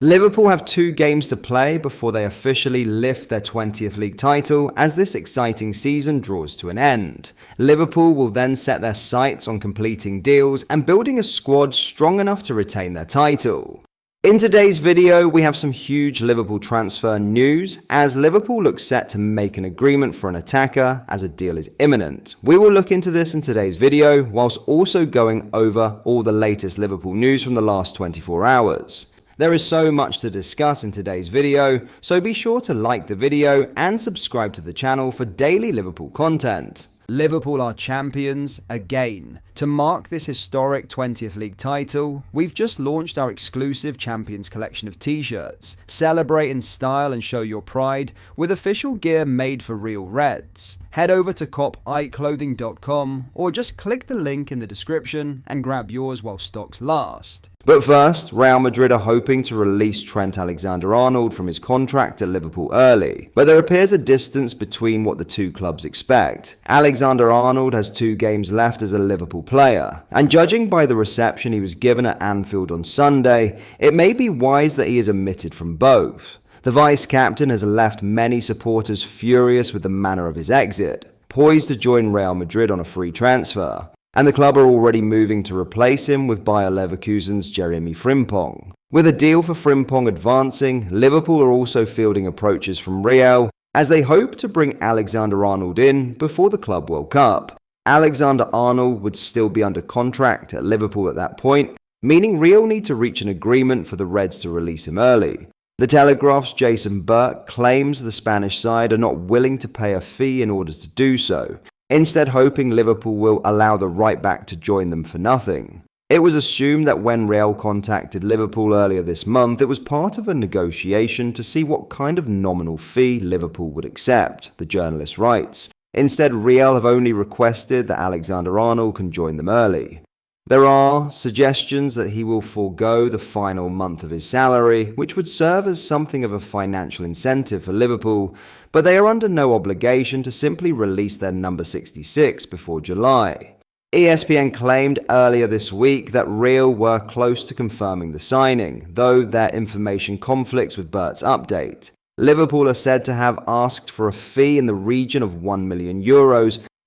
Liverpool have 2 games to play before they officially lift their 20th league title as this exciting season draws to an end. Liverpool will then set their sights on completing deals and building a squad strong enough to retain their title. In today's video, we have some huge Liverpool transfer news as Liverpool looks set to make an agreement for an attacker as a deal is imminent. We will look into this in today's video whilst also going over all the latest Liverpool news from the last 24 hours. There is so much to discuss in today's video, so be sure to like the video and subscribe to the channel for daily Liverpool content. Liverpool are champions again. To mark this historic 20th league title, we've just launched our exclusive Champions collection of t-shirts. Celebrate in style and show your pride with official gear made for real Reds. Head over to copiclothing.com or just click the link in the description and grab yours while stocks last. But first, Real Madrid are hoping to release Trent AlexanderArnold from his contract at Liverpool early, but there appears a distance between what the two clubs expect. AlexanderArnold has 2 games left as a Liverpool player, and judging by the reception he was given at Anfield on Sunday, it may be wise that he is omitted from both. The vice-captain has left many supporters furious with the manner of his exit, poised to join Real Madrid on a free transfer, and the club are already moving to replace him with Bayer Leverkusen's Jeremy Frimpong. With a deal for Frimpong advancing, Liverpool are also fielding approaches from Real as they hope to bring AlexanderArnold in before the Club World Cup. AlexanderArnold would still be under contract at Liverpool at that point, meaning Real need to reach an agreement for the Reds to release him early. The Telegraph's Jason Burke claims the Spanish side are not willing to pay a fee in order to do so, instead hoping Liverpool will allow the right-back to join them for nothing. It was assumed that when Real contacted Liverpool earlier this month, it was part of a negotiation to see what kind of nominal fee Liverpool would accept, the journalist writes. Instead, Real have only requested that AlexanderArnold can join them early. There are suggestions that he will forego the final month of his salary, which would serve as something of a financial incentive for Liverpool, but they are under no obligation to simply release their number 66 before July. ESPN claimed earlier this week that Real were close to confirming the signing, though their information conflicts with Bert's update. Liverpool are said to have asked for a fee in the region of €1 million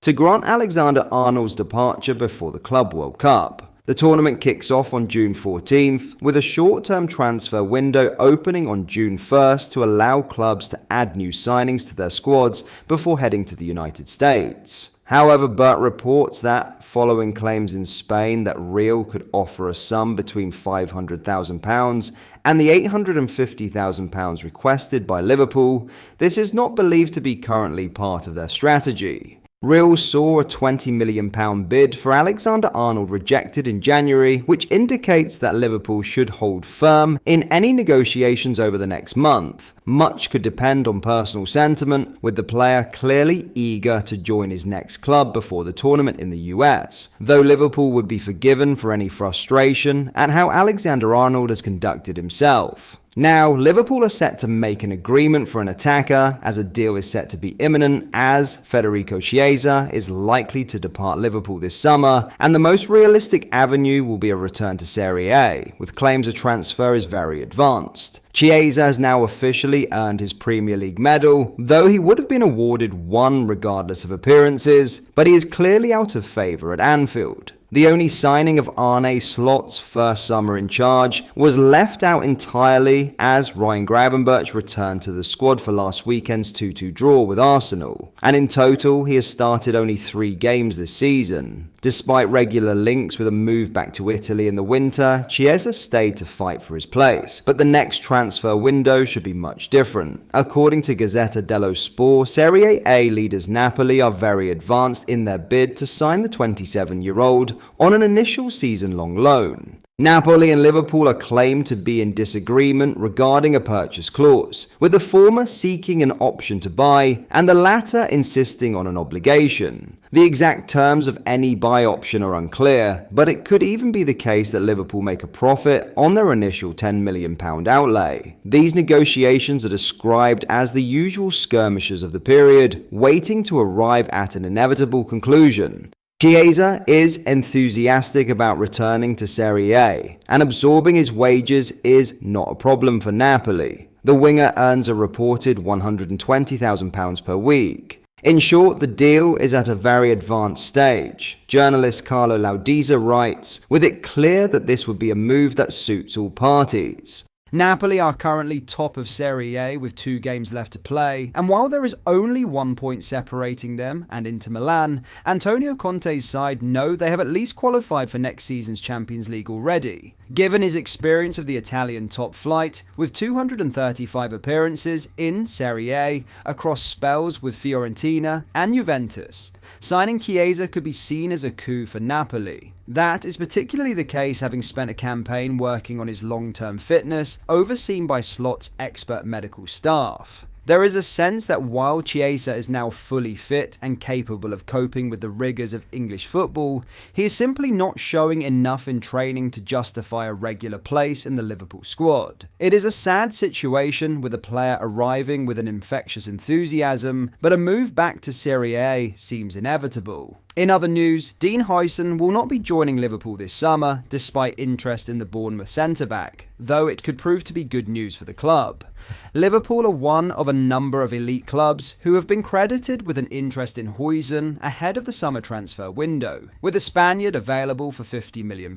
to grant AlexanderArnold's departure before the Club World Cup. The tournament kicks off on June 14th, with a short-term transfer window opening on June 1st to allow clubs to add new signings to their squads before heading to the United States. However, Bert reports that, following claims in Spain that Real could offer a sum between £500,000 and the £850,000 requested by Liverpool, this is not believed to be currently part of their strategy. Real saw a £20 million bid for AlexanderArnold rejected in January, which indicates that Liverpool should hold firm in any negotiations over the next month. Much could depend on personal sentiment, with the player clearly eager to join his next club before the tournament in the US, though Liverpool would be forgiven for any frustration at how AlexanderArnold has conducted himself. Now, Liverpool are set to make an agreement for an attacker as a deal is set to be imminent as Federico Chiesa is likely to depart Liverpool this summer, and the most realistic avenue will be a return to Serie A, with claims a transfer is very advanced. Chiesa has now officially earned his Premier League medal, though he would have been awarded one regardless of appearances, but he is clearly out of favour at Anfield. The only signing of Arne Slot's first summer in charge was left out entirely as Ryan Gravenberch returned to the squad for last weekend's 2-2 draw with Arsenal, and in total he has started only 3 games this season. Despite regular links with a move back to Italy in the winter, Chiesa stayed to fight for his place, but the next transfer window should be much different. According to Gazzetta dello Sport, Serie A leaders Napoli are very advanced in their bid to sign the 27-year-old on an initial season-long loan. Napoli and Liverpool are claimed to be in disagreement regarding a purchase clause, with the former seeking an option to buy and the latter insisting on an obligation. The exact terms of any buy option are unclear, but it could even be the case that Liverpool make a profit on their initial £10 million outlay. These negotiations are described as the usual skirmishes of the period, waiting to arrive at an inevitable conclusion. Chiesa is enthusiastic about returning to Serie A, and absorbing his wages is not a problem for Napoli. The winger earns a reported £120,000 per week. In short, the deal is at a very advanced stage. Journalist Carlo Laudiza writes, with it clear that this would be a move that suits all parties. Napoli are currently top of Serie A with 2 games left to play, and while there is only 1 point separating them and Inter Milan, Antonio Conte's side know they have at least qualified for next season's Champions League already. Given his experience of the Italian top flight, with 235 appearances in Serie A across spells with Fiorentina and Juventus, signing Chiesa could be seen as a coup for Napoli. That is particularly the case having spent a campaign working on his long-term fitness, overseen by Slot's expert medical staff. There is a sense that while Chiesa is now fully fit and capable of coping with the rigours of English football, he is simply not showing enough in training to justify a regular place in the Liverpool squad. It is a sad situation with a player arriving with an infectious enthusiasm, but a move back to Serie A seems inevitable. In other news, Dean Huijsen will not be joining Liverpool this summer, despite interest in the Bournemouth centre-back, though it could prove to be good news for the club. Liverpool are one of a number of elite clubs who have been credited with an interest in Huijsen ahead of the summer transfer window, with the Spaniard available for £50 million.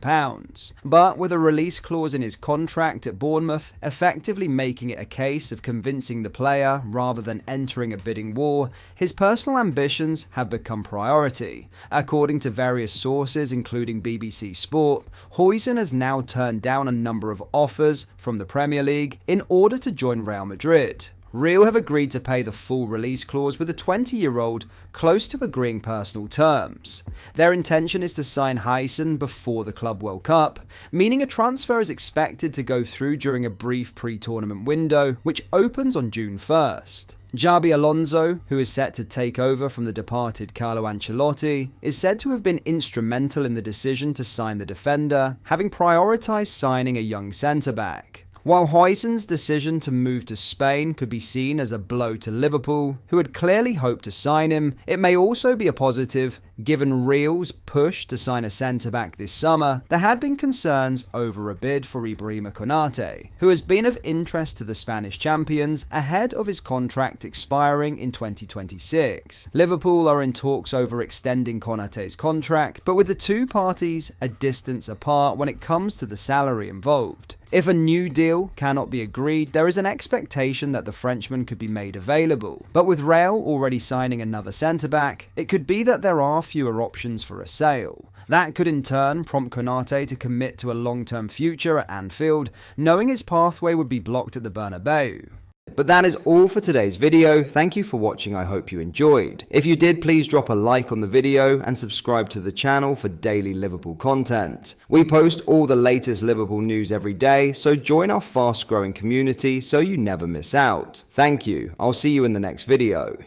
But with a release clause in his contract at Bournemouth, effectively making it a case of convincing the player rather than entering a bidding war, his personal ambitions have become priority. According to various sources, including BBC Sport, Huijsen has now turned down a number of offers from the Premier League in order to join Real Madrid. Real have agreed to pay the full release clause with the 20-year-old close to agreeing personal terms. Their intention is to sign Huijsen before the Club World Cup, meaning a transfer is expected to go through during a brief pre-tournament window, which opens on June 1st. Xabi Alonso, who is set to take over from the departed Carlo Ancelotti, is said to have been instrumental in the decision to sign the defender, having prioritised signing a young centre-back. While Huijsen's decision to move to Spain could be seen as a blow to Liverpool, who had clearly hoped to sign him, it may also be a positive. Given Real's push to sign a centre-back this summer, there had been concerns over a bid for Ibrahima Konate, who has been of interest to the Spanish champions ahead of his contract expiring in 2026. Liverpool are in talks over extending Konate's contract, but with the two parties a distance apart when it comes to the salary involved. If a new deal cannot be agreed, there is an expectation that the Frenchman could be made available. But with Real already signing another centre-back, it could be that there are fewer options for a sale. That could in turn prompt Konate to commit to a long-term future at Anfield, knowing his pathway would be blocked at the Bernabeu. But that is all for today's video. Thank you for watching. I hope you enjoyed. If you did, please drop a like on the video and subscribe to the channel for daily Liverpool content. We post all the latest Liverpool news every day, so join our fast growing community so you never miss out. Thank you. I'll see you in the next video.